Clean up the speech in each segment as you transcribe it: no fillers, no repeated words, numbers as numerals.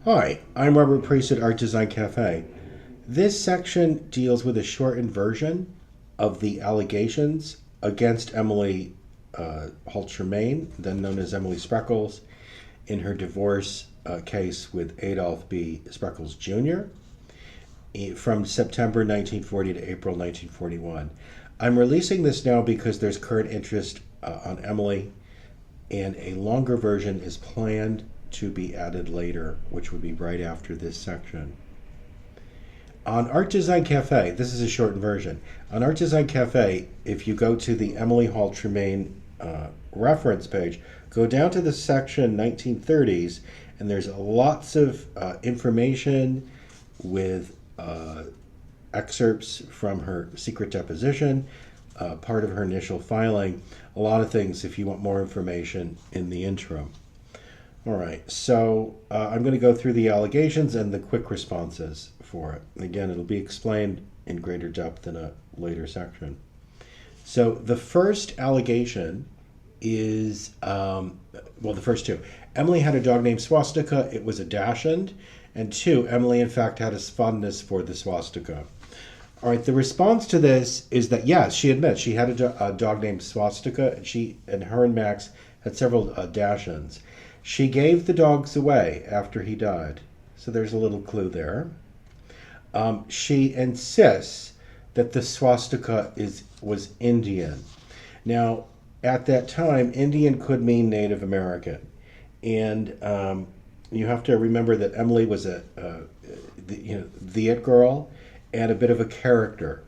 Hi, I'm Robert Priest at Art Design Cafe. This section deals with a shortened version of the allegations against Emily Hall Tremaine, then known as Emily Spreckels, in her divorce case with Adolph B. Spreckels Jr. From September 1940 to April 1941. I'm releasing this now because there's current interest on Emily, and a longer version is planned to be added later, which would be right after this section. On Art Design Cafe, this is a shortened version. On Art Design Cafe, if you go to the Emily Hall Tremaine reference page, go down to the section 1930s, and there's lots of information with excerpts from her secret deposition, part of her initial filing, a lot of things if you want more information in the intro. All right, so I'm going to go through the allegations and the quick responses for it. Again, it'll be explained in greater depth in a later section. So the first allegation is, the first two. Emily had a dog named Swastika. It was a dachshund. And two, Emily, in fact, had a fondness for the swastika. All right, the response to this is that, yes, she admits she had a dog named Swastika, and her and Max had several dachshunds. She gave the dogs away after he died. So there's a little clue there. She insists that the swastika was Indian. Now, at that time, Indian could mean Native American. And you have to remember that Emily was the it girl and a bit of a character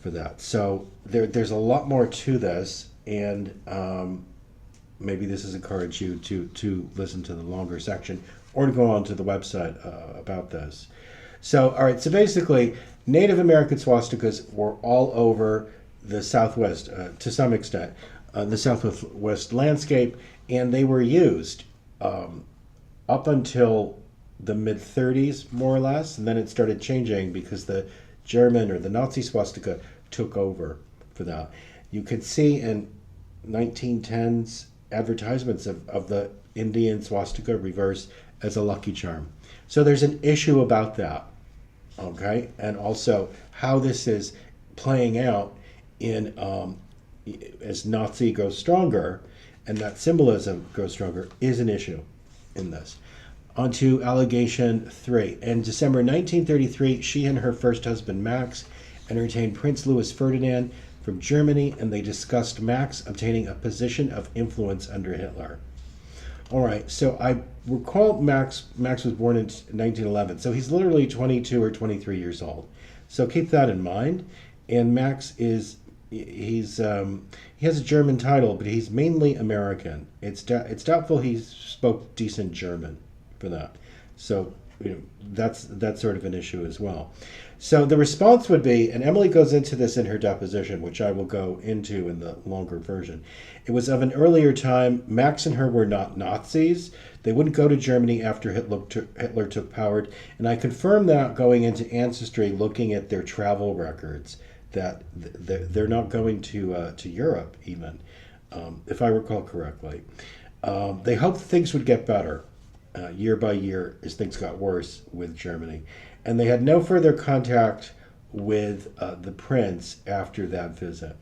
for that. So there's a lot more to this, and maybe this has encouraged you to listen to the longer section or to go on to the website about this. So, all right, so basically, Native American swastikas were all over the Southwest to some extent, the Southwest landscape, and they were used up until the mid-30s, more or less, and then it started changing because the German or the Nazi swastika took over for that. You could see in 1910s advertisements of the Indian swastika reverse as a lucky charm. So there's an issue about that, okay? And also how this is playing out in as Nazi goes stronger and that symbolism grows stronger is an issue in this. On to allegation 3. In December 1933, she and her first husband, Max, entertained Prince Louis Ferdinand from Germany, and they discussed Max obtaining a position of influence under Hitler. All right, so I recall Max was born in 1911, so he's literally 22 or 23 years old. So keep that in mind. And Max he has a German title, but he's mainly American. It's doubtful he spoke decent German for that. So that's sort of an issue as well. So the response would be, and Emily goes into this in her deposition, which I will go into in the longer version. It was of an earlier time. Max and her were not Nazis. They wouldn't go to Germany after Hitler took power. And I confirmed that going into Ancestry, looking at their travel records, that they're not going to Europe even, if I recall correctly. They hoped things would get better year by year as things got worse with Germany. And they had no further contact with the prince after that visit.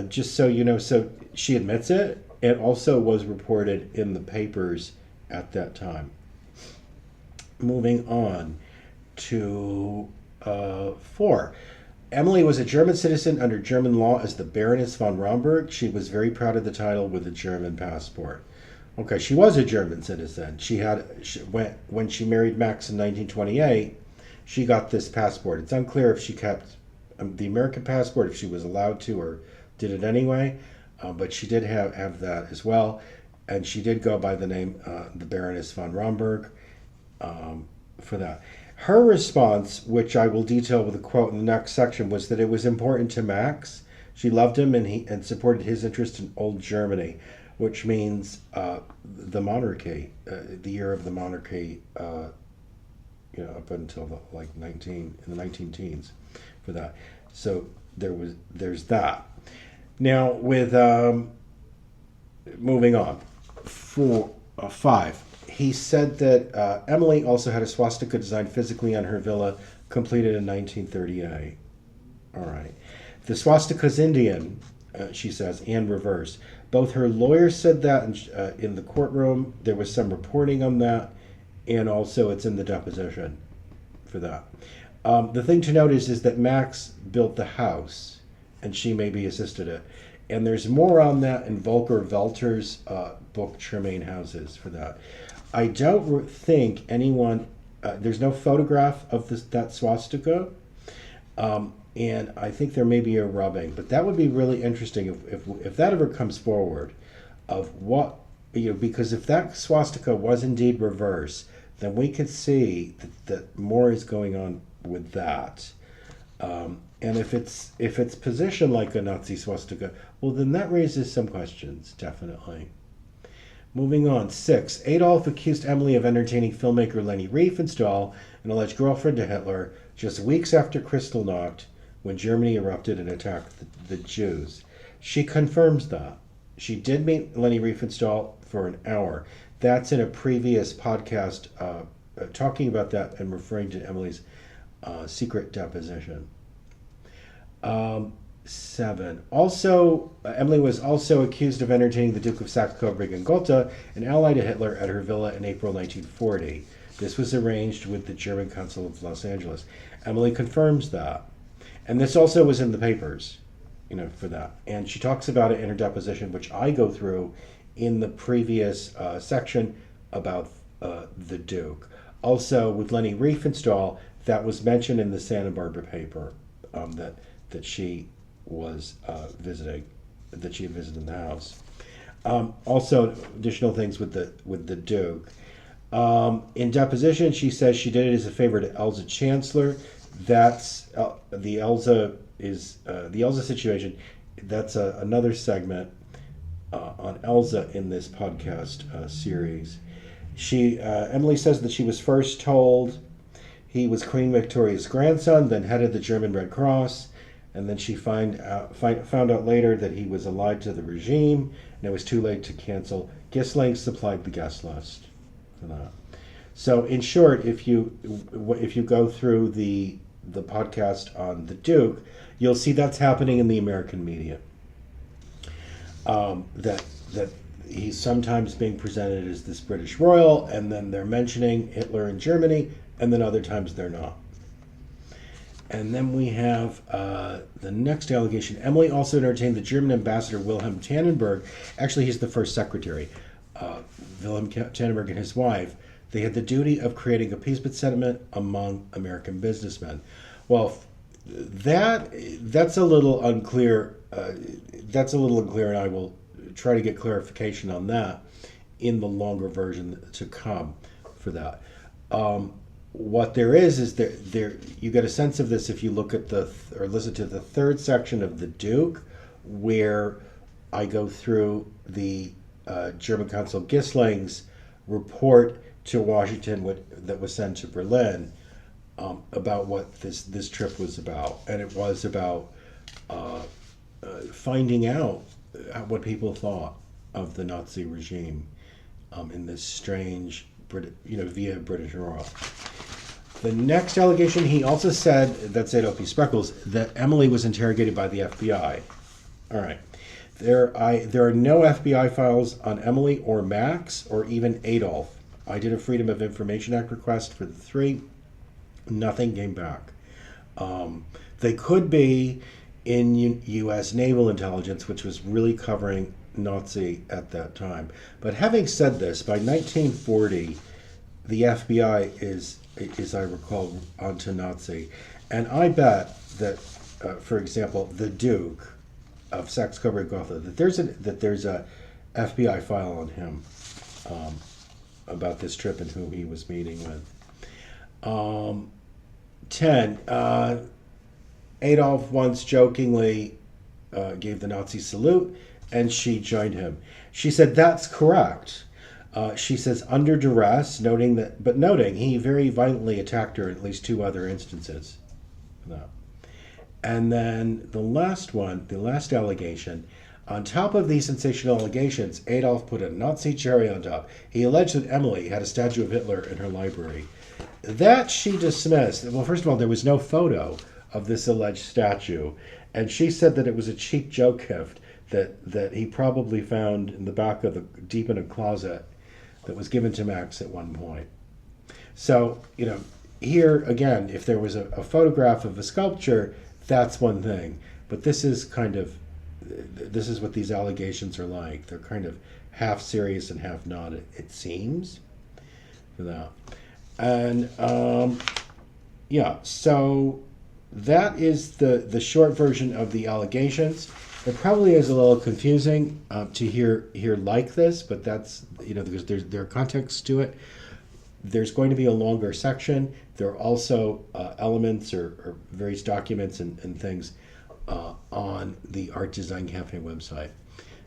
Just so you know, so she admits it. It also was reported in the papers at that time. Moving on to 4. Emily was a German citizen under German law as the Baroness von Romberg. She was very proud of the title with a German passport. Okay, she was a German citizen. When she married Max in 1928, she got this passport. It's unclear if she kept the American passport, if she was allowed to or did it anyway, but she did have that as well. And she did go by the name the Baroness von Romberg for that. Her response, which I will detail with a quote in the next section, was that it was important to Max. She loved him and supported his interest in old Germany, which means the monarchy, the year of the monarchy, up until in the 19 teens for that. So there's that. Now with moving on, 5. he said that Emily also had a swastika designed physically on her villa, completed in 1938. All right. The swastika's Indian, she says, and reverse. Both her lawyers said that in the courtroom. There was some reporting on that, and also it's in the deposition for that. The thing to note is that Max built the house, and she maybe assisted it. And there's more on that in Volker Welter's book, Tremaine Houses, for that. I don't think anyone, there's no photograph of that swastika, and I think there may be a rubbing, but that would be really interesting if that ever comes forward, of what, because if that swastika was indeed reverse, then we could see that more is going on with that. And if it's positioned like a Nazi swastika, well, then that raises some questions, definitely. Moving on, 6. Adolf accused Emily of entertaining filmmaker Leni Riefenstahl, an alleged girlfriend to Hitler, just weeks after Kristallnacht, when Germany erupted and attacked the Jews. She confirms that. She did meet Leni Riefenstahl for an hour. That's in a previous podcast talking about that and referring to Emily's secret deposition. 7. Also, Emily was also accused of entertaining the Duke of Saxe, Coburg, and Gotha, an ally to Hitler, at her villa in April 1940. This was arranged with the German Consul of Los Angeles. Emily confirms that. And this also was in the papers, for that. And she talks about it in her deposition, which I go through in the previous section about the Duke. Also, with Leni Riefenstahl, that was mentioned in the Santa Barbara paper, that she was visiting, that she had visited the house. Also, additional things with the Duke. In deposition, she says she did it as a favor to Elza Chancellor. That's the Elza situation. That's another segment on Elza in this podcast series. Emily says that she was first told he was Queen Victoria's grandson, then headed the German Red Cross, and then she found out later that he was allied to the regime, and it was too late to cancel. Gissling supplied the guest list for that. So, in short, if you go through the podcast on the Duke, you'll see that's happening in the American media. That he's sometimes being presented as this British royal, and then they're mentioning Hitler in Germany, and then other times they're not. And then we have the next allegation. Emily also entertained the German ambassador Wilhelm Tannenberg. Actually, he's the first secretary. Wilhelm Tannenberg and his wife. They had the duty of creating appeasement sentiment among American businessmen. Well, that's a little unclear. And I will try to get clarification on that in the longer version to come for that. What there is there you get a sense of this if you look at or listen to the third section of the Duke, where I go through the German consul Gissling's report to Washington that was sent to Berlin about what this trip was about, and it was about finding out what people thought of the Nazi regime in this strange, via British royal. The next allegation, he also said, that's Adolph B. Spreckels, that Emily was interrogated by the FBI. All right. There are no FBI files on Emily or Max or even Adolph. I did a Freedom of Information Act request for the three. Nothing came back. They could be in U.S. naval intelligence, which was really covering Nazi at that time. But having said this, by 1940, the FBI is, I recall, onto Nazi. And I bet that, for example, the Duke of Saxe, Coburg, Gotha, that there's a FBI file on him about this trip and who he was meeting with. 10. Adolf once jokingly gave the Nazi salute, and she joined him. She said that's correct. She says under duress, noting he very violently attacked her in at least two other instances. No. And then the last allegation, On top of these sensational allegations, Adolf put a Nazi cherry on top. He alleged that Emily had a statue of Hitler in her library. That she dismissed. Well, first of all, there was no photo of this alleged statue, and she said that it was a cheap joke gift that he probably found in the back of the deep in a closet that was given to Max at one point. So, here again, if there was a photograph of a sculpture, that's one thing. But this is what these allegations are like. They're kind of half serious and half not, it seems. For that. And so that is the short version of the allegations. It probably is a little confusing to hear like this, but that's, because there are contexts to it. There's going to be a longer section. There are also elements or various documents and things on the Art Design Cafe website.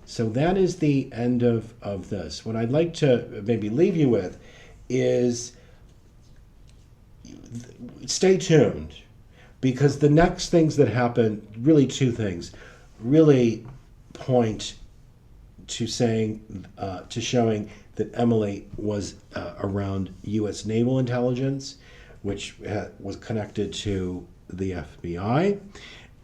So that is the end of this. What I'd like to maybe leave you with is stay tuned, because the next things that happen, really two things, really point to showing that Emily was around U.S. naval intelligence, which was connected to the FBI.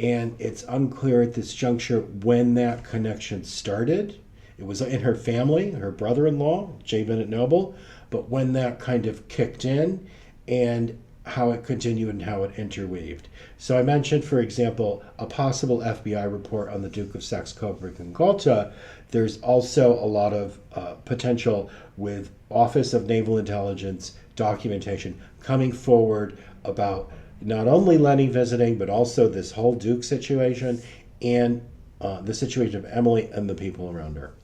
And it's unclear at this juncture when that connection started. It was in her family, her brother-in-law, J. Bennett Noble, but when that kind of kicked in and how it continued and how it interweaved. So I mentioned, for example, a possible FBI report on the Duke of Saxe, Coburg, and Gotha. There's also a lot of potential with Office of Naval Intelligence documentation coming forward about not only Leni visiting, but also this whole Duke situation and the situation of Emily and the people around her.